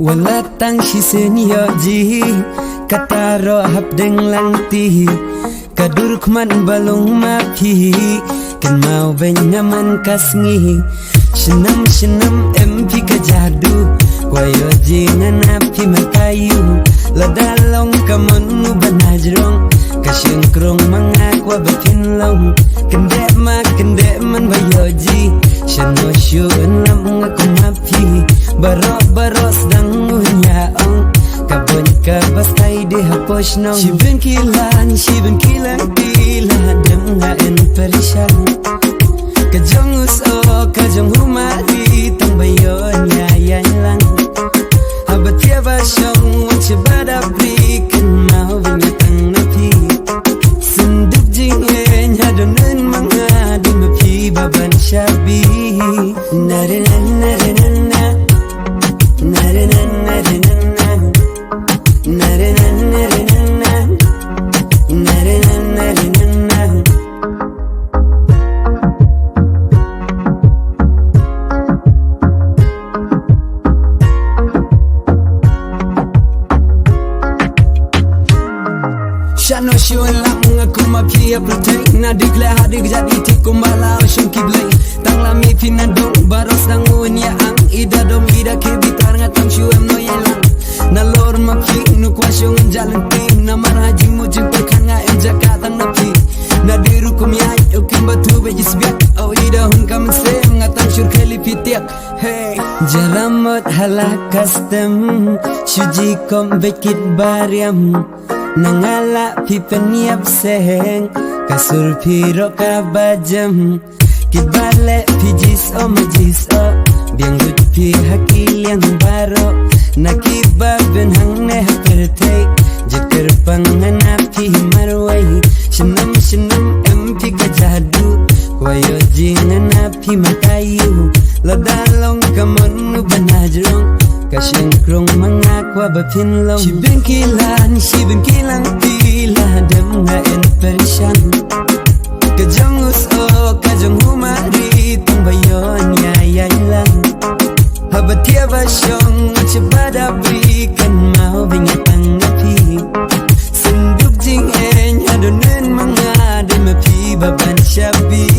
Walatang shisen yoji kataro hap deng langti kaduruk man balong mapi kan mau benyaman kasngi senam empi kajadu kwayoji nganapi makayu ladalong kamanu banajrong kasyengkrong mangakwa bakinlong kendek man bayoji shanosyo enlam ngaku mapi baros dang unyaong kabon ka bastay de haposh nong shibin kilang tila dem nga en perishan kajong uso kajong humari tang bayon yayan lang habatia basyong wan shabada prikin mau vinyatang napi senduk jingen hadonen mga di mapi baban shabi narinanna Shano shuen lang aku mapia protect na dikla hadik jadi tikumbala oshun kiblay tang lami pinandong baros dang unya ang ida dom ida kibitar ngatam shuem no yelang na lor mapi nukwa shung jalan ting na maraji mujing perkanga en jakatang napi na diru kumyai ukim batu bejis biak au ida hun kam sem ngatam shur keli pitiak hey jaramot halak custom shuji kom bekit bariam nangala pipeniap seheng kasur piro kabajam kibale pijis o majis o bianggut pi hakil yang baro nakiba ben hang ne hapertei jeker pangana pi marwai shenam empi kajadu kwayo jingana pi makayu ladalong kamonu banajrong kasyengkrong mangakwa bapinlong shibin kilang tila dem nga en perishan kajong uso kajong humari tang bayon yayan lang habatia basyong cebada berikan mau binyatang api senduk jing en hadonen mga dem api baban shabi